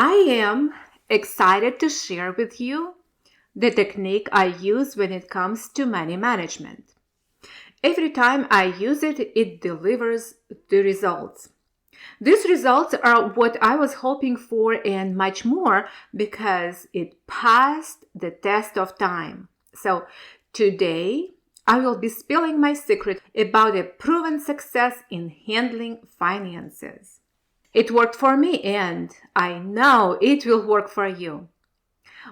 I am excited to share with you the technique I use when it comes to money management. Every time I use it, it delivers the results. These results are what I was hoping for and much more because it passed the test of time. So today, I will be spilling my secret about a proven success in handling finances. It worked for me and I know it will work for you.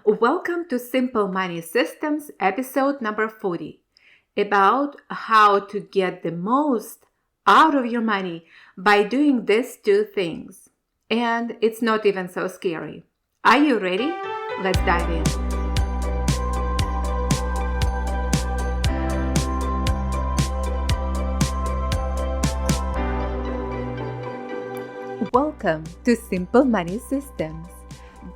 Welcome to Simple Money Systems episode number 40 about how to get the most out of your money by doing these two things. And it's not even so scary. Are you ready? Let's dive in. Welcome to Simple Money Systems.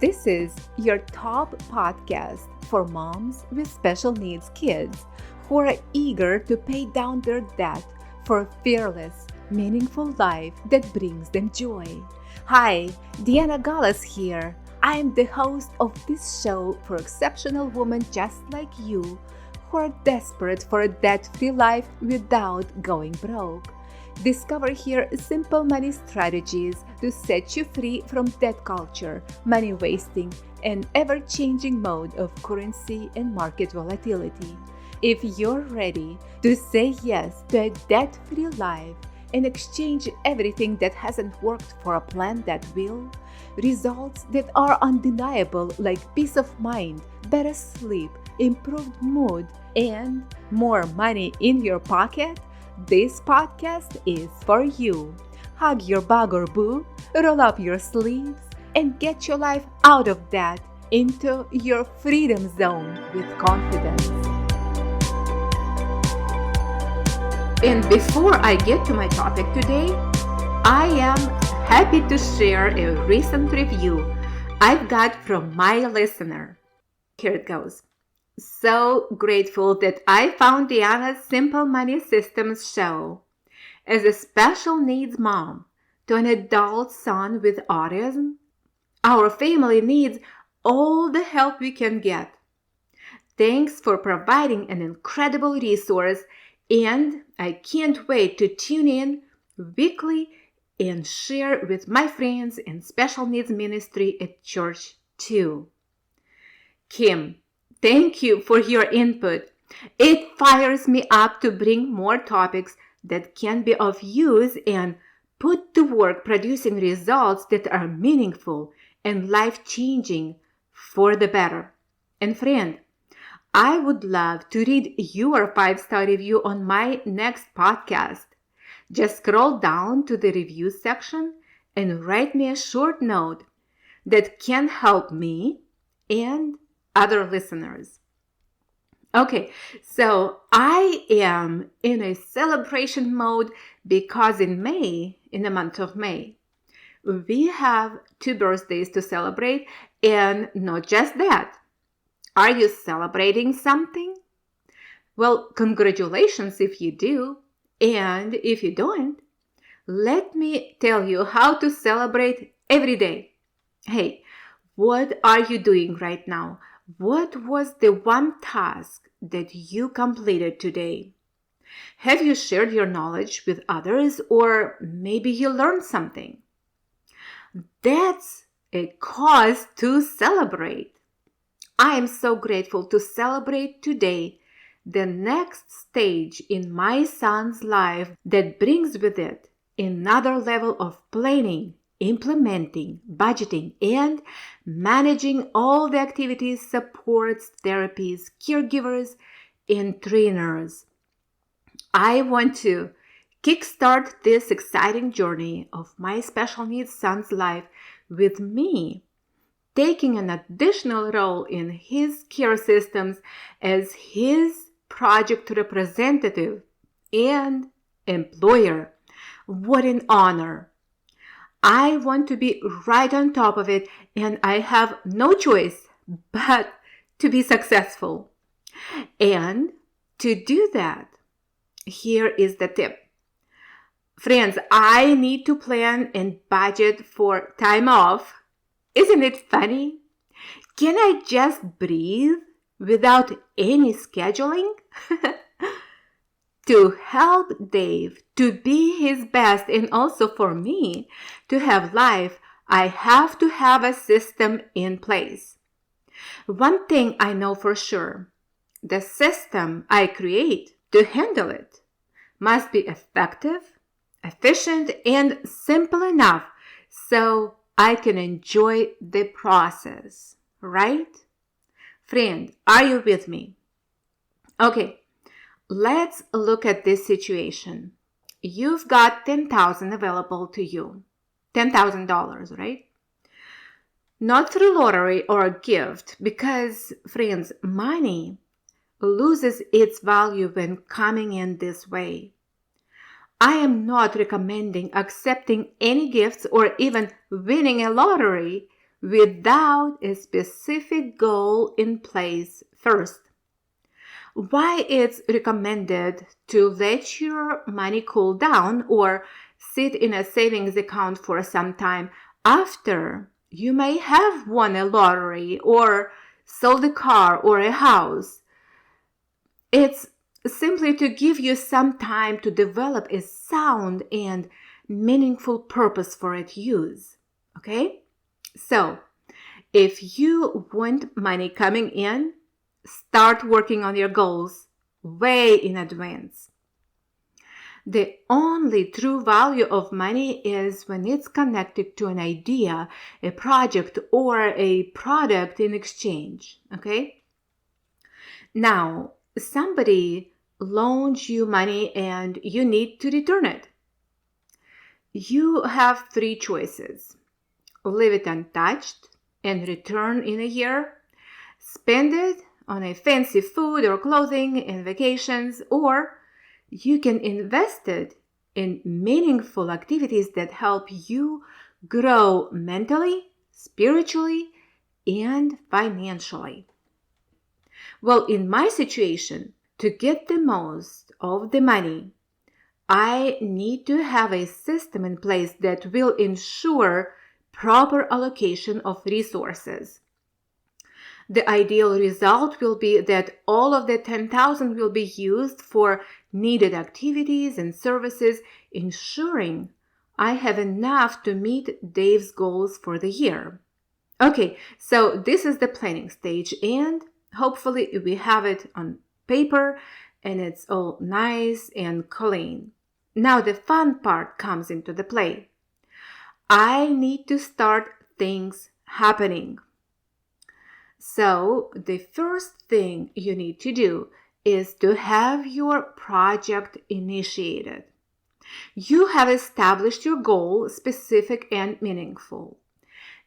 This is your top podcast for moms with special needs kids who are eager to pay down their debt for a fearless, meaningful life that brings them joy. Hi, Deanna Gallas here. I am the host of this show for exceptional women just like you who are desperate for a debt-free life without going broke. Discover here simple money strategies to set you free from debt culture, money wasting, and ever-changing mode of currency and market volatility. If you're ready to say yes to a debt-free life and exchange everything that hasn't worked for a plan that will, results that are undeniable like peace of mind, better sleep, improved mood, and more money in your pocket, this podcast is for you. Hug your bug or boo, roll up your sleeves, and get your life out of debt into your freedom zone with confidence. And before I get to my topic today, I am happy to share a recent review I've got from my listener. Here it goes. So grateful that I found Deanna's Simple Money Systems show. As a special needs mom to an adult son with autism, our family needs all the help we can get. Thanks for providing an incredible resource, and I can't wait to tune in weekly and share with my friends in special needs ministry at church too. Kim, thank you for your input. It fires me up to bring more topics that can be of use and put to work producing results that are meaningful and life-changing for the better. And friend, I would love to read your 5-star review on my next podcast. Just scroll down to the review section and write me a short note that can help me and other listeners. Okay, so I am in a celebration mode because in the month of May, we have 2 birthdays to celebrate, and not just that. Are you celebrating something? Well, congratulations if you do, and if you don't, let me tell you how to celebrate every day. Hey, what are you doing right now? What was the one task that you completed today? Have you shared your knowledge with others, or maybe you learned something? That's a cause to celebrate. I am so grateful to celebrate today the next stage in my son's life that brings with it another level of planning, implementing, budgeting, and managing all the activities, supports, therapies, caregivers, and trainers. I want to kickstart this exciting journey of my special needs son's life with me taking an additional role in his care systems as his project representative and employer. What an honor! I want to be right on top of it, and I have no choice but to be successful. And to do that, here is the tip. Friends, I need to plan and budget for time off Isn't it funny? Can I just breathe without any scheduling? To help Dave to be his best and also for me to have life, I have to have a system in place. One thing I know for sure, the system I create to handle it must be effective, efficient, and simple enough so I can enjoy the process, right? Friend, are you with me? Okay, let's look at this situation. You've got $10,000 available to you. $10,000, right? Not through lottery or a gift, because, friends, money loses its value when coming in this way. I am not recommending accepting any gifts or even winning a lottery without a specific goal in place first. Why it's recommended to let your money cool down or sit in a savings account for some time after you may have won a lottery or sold a car or a house. It's simply to give you some time to develop a sound and meaningful purpose for its use. Okay? So, if you want money coming in, start working on your goals way in advance. The only true value of money is when it's connected to an idea, a project, or a product in exchange. Okay? Now, somebody loans you money and you need to return it. You have three choices. Leave it untouched and return in a year. Spend it on a fancy food or clothing and vacations, or you can invest it in meaningful activities that help you grow mentally, spiritually, and financially. Well, in my situation, to get the most of the money, I need to have a system in place that will ensure proper allocation of resources. The ideal result will be that all of the $10,000 will be used for needed activities and services, ensuring I have enough to meet Dave's goals for the year. Okay, so this is the planning stage, and hopefully we have it on paper and it's all nice and clean. Now the fun part comes into the play. I need to start things happening. So the first thing you need to do is to have your project initiated. You have established your goal, specific and meaningful.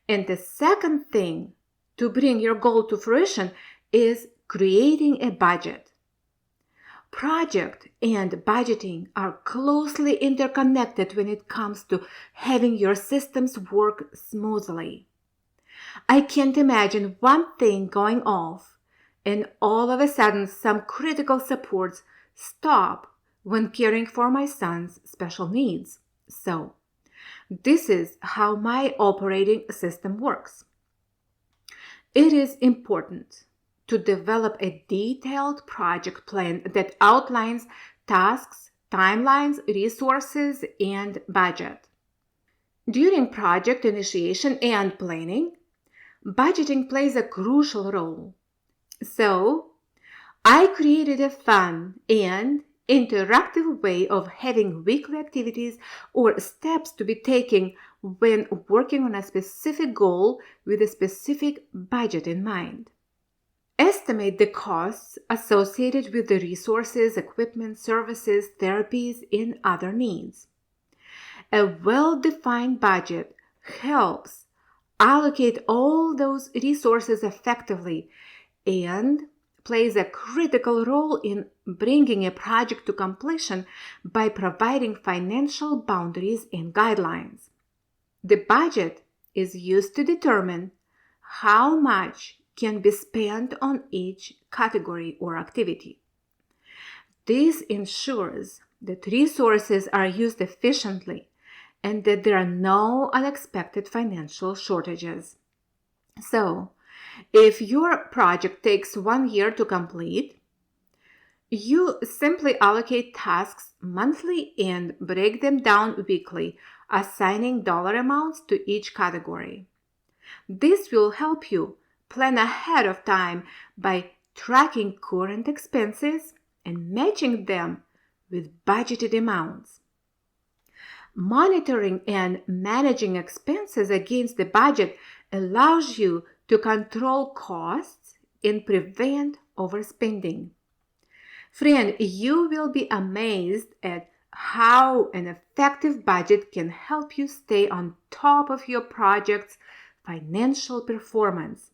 And the second thing to bring your goal to fruition is creating a budget. Project and budgeting are closely interconnected when it comes to having your systems work smoothly. I can't imagine one thing going off and all of a sudden some critical supports stop when caring for my son's special needs. So, this is how my operating system works. It is important to develop a detailed project plan that outlines tasks, timelines, resources, and budget. During project initiation and planning, budgeting plays a crucial role. So, I created a fun and interactive way of having weekly activities or steps to be taken when working on a specific goal with a specific budget in mind. Estimate the costs associated with the resources, equipment, services, therapies, and other needs. A well-defined budget helps allocate all those resources effectively and plays a critical role in bringing a project to completion by providing financial boundaries and guidelines. The budget is used to determine how much can be spent on each category or activity. This ensures that resources are used efficiently and that there are no unexpected financial shortages. So, if your project takes 1 year to complete, you simply allocate tasks monthly and break them down weekly, assigning dollar amounts to each category. This will help you plan ahead of time by tracking current expenses and matching them with budgeted amounts. Monitoring and managing expenses against the budget allows you to control costs and prevent overspending. Friend, you will be amazed at how an effective budget can help you stay on top of your project's financial performance.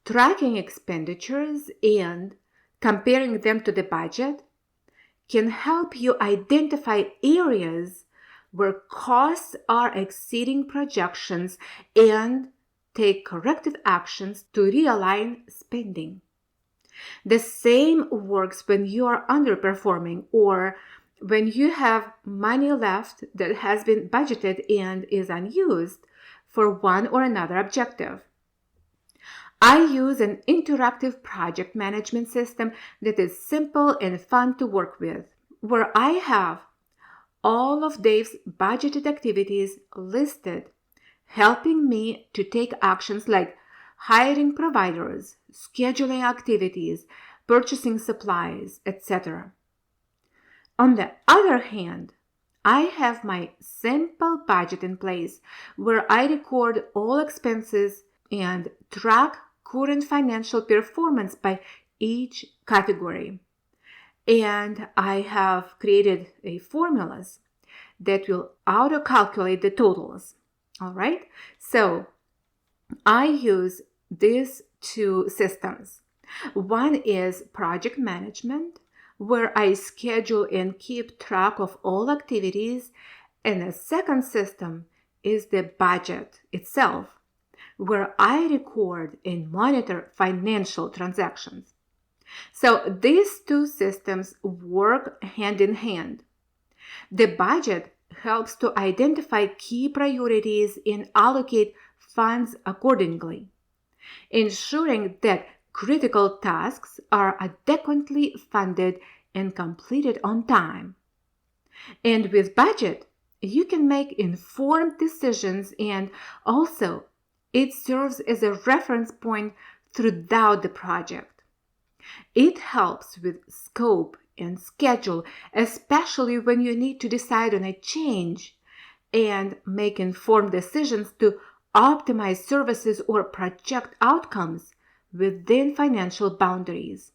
Tracking expenditures and comparing them to the budget can help you identify areas where costs are exceeding projections and take corrective actions to realign spending. The same works when you are underperforming or when you have money left that has been budgeted and is unused for one or another objective. I use an interactive project management system that is simple and fun to work with, where I have all of Dave's budgeted activities listed, helping me to take actions like hiring providers, scheduling activities, purchasing supplies, etc. On the other hand, I have my simple budget in place where I record all expenses and track current financial performance by each category. And I have created formulas that will auto-calculate the totals. All right? So I use these two systems. One is project management, where I schedule and keep track of all activities, and the second system is the budget itself, where I record and monitor financial transactions. So these two systems work hand in hand. The budget helps to identify key priorities and allocate funds accordingly, ensuring that critical tasks are adequately funded and completed on time. And with budget, you can make informed decisions, and also it serves as a reference point throughout the project. It helps with scope and schedule, especially when you need to decide on a change and make informed decisions to optimize services or project outcomes within financial boundaries.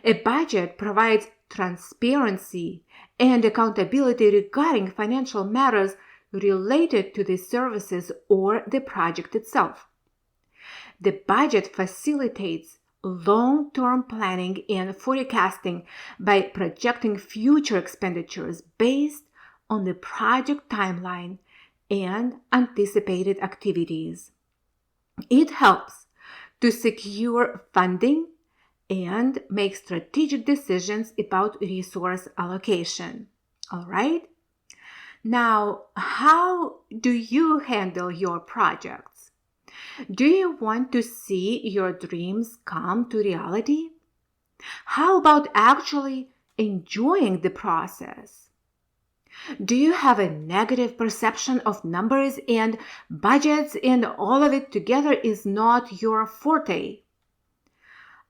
A budget provides transparency and accountability regarding financial matters related to the services or the project itself. The budget facilitates long-term planning and forecasting by projecting future expenditures based on the project timeline and anticipated activities. It helps to secure funding and make strategic decisions about resource allocation. All right? Now, how do you handle your projects? Do you want to see your dreams come to reality? How about actually enjoying the process? Do you have a negative perception of numbers and budgets and all of it together is not your forte?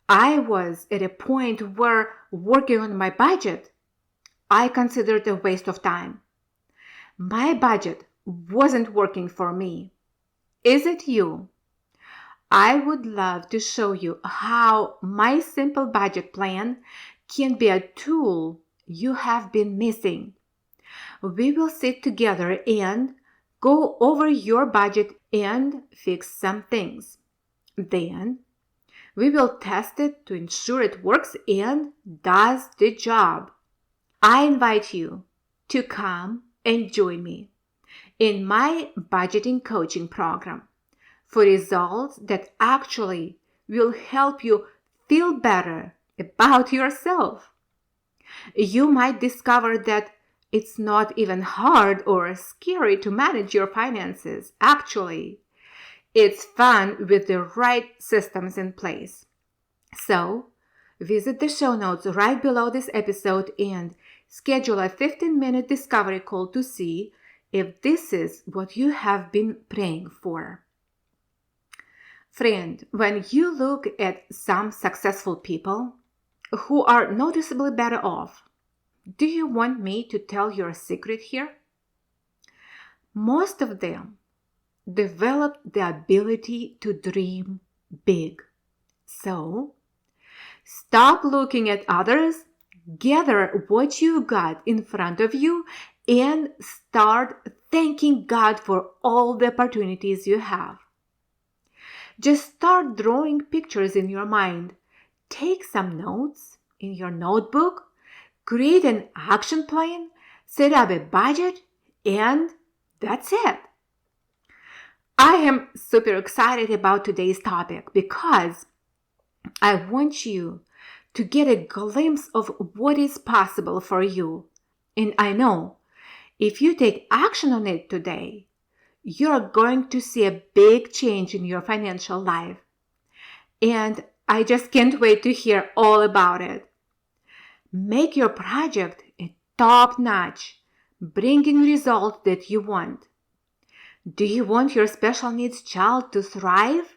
I was at a point where working on my budget, I considered a waste of time. My budget wasn't working for me. Is it you? I would love to show you how my simple budget plan can be a tool you have been missing. We will sit together and go over your budget and fix some things. Then we will test it to ensure it works and does the job. I invite you to come and join me in my budgeting coaching program for results that actually will help you feel better about yourself. You might discover that it's not even hard or scary to manage your finances. Actually, It's fun with the right systems in place. So, visit the show notes right below this episode and schedule a 15-minute discovery call to see if this is what you have been praying for. Friend, when you look at some successful people who are noticeably better off, do you want me to tell your secret here? Most of them developed the ability to dream big. So, stop looking at others, gather what you got in front of you, and start thanking God for all the opportunities you have. Just start drawing pictures in your mind. Take some notes in your notebook, create an action plan, set up a budget, and that's it. I am super excited about today's topic because I want you to get a glimpse of what is possible for you. And I know if you take action on it today, you're going to see a big change in your financial life. And I just can't wait to hear all about it. Make your project a top-notch, bringing results that you want. Do you want your special needs child to thrive?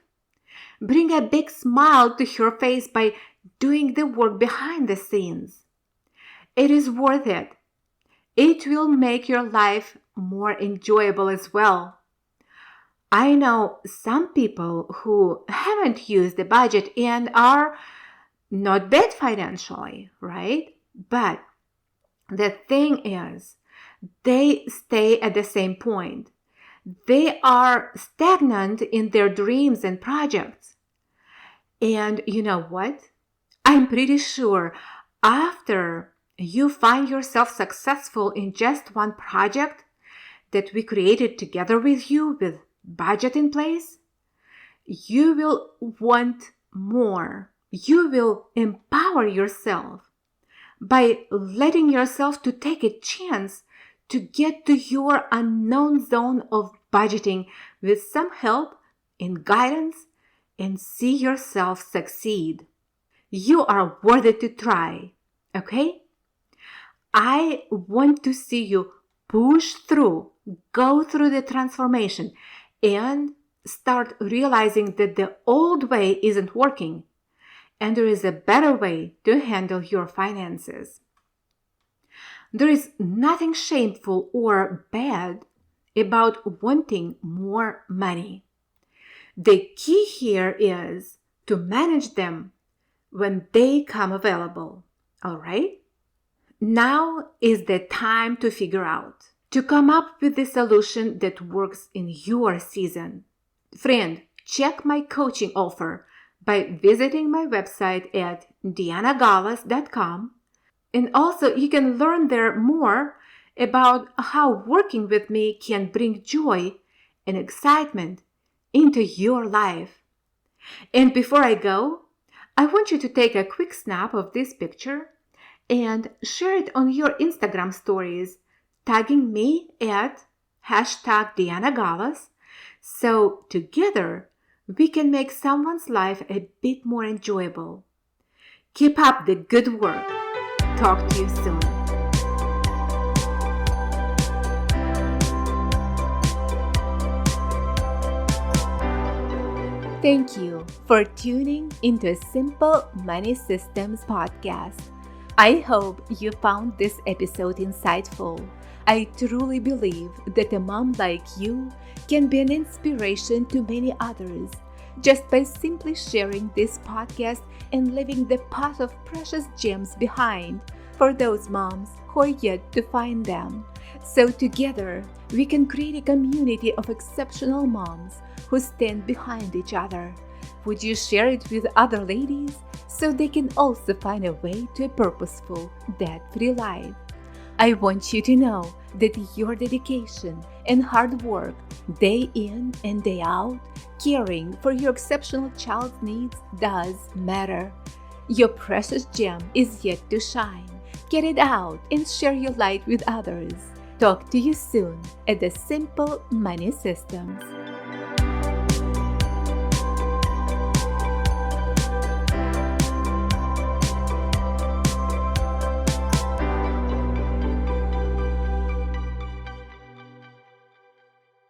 Bring a big smile to her face by doing the work behind the scenes. It is worth it. It will make your life more enjoyable as well. I know some people who haven't used the budget and are not bad financially, right? But the thing is, they stay at the same point. They are stagnant in their dreams and projects. And you know what? I'm pretty sure after you find yourself successful in just one project that we created together with you with budget in place, you will want more. You will empower yourself by letting yourself to take a chance to get to your unknown zone of budgeting with some help and guidance and see yourself succeed. You are worthy to try, okay? I want to see you push through, go through the transformation, and start realizing that the old way isn't working and there is a better way to handle your finances. There is nothing shameful or bad about wanting more money. The key here is to manage them when they come available, all right? Now is the time to figure out, to come up with the solution that works in your season. Friend, check my coaching offer by visiting my website at dianagalas.com. And also, you can learn there more about how working with me can bring joy and excitement into your life. And before I go, I want you to take a quick snap of this picture and share it on your Instagram stories, tagging me at #DianaGalas, so together we can make someone's life a bit more enjoyable. Keep up the good work. Talk to you soon. Thank you for tuning into Simple Money Systems podcast. I hope you found this episode insightful. I truly believe that a mom like you can be an inspiration to many others just by simply sharing this podcast and leaving the pot of precious gems behind for those moms who are yet to find them. So together, we can create a community of exceptional moms who stand behind each other. Would you share it with other ladies so they can also find a way to a purposeful, debt-free life? I want you to know that your dedication and hard work, day in and day out, caring for your exceptional child's needs does matter. Your precious gem is yet to shine. Get it out and share your light with others. Talk to you soon at the Simple Money Systems.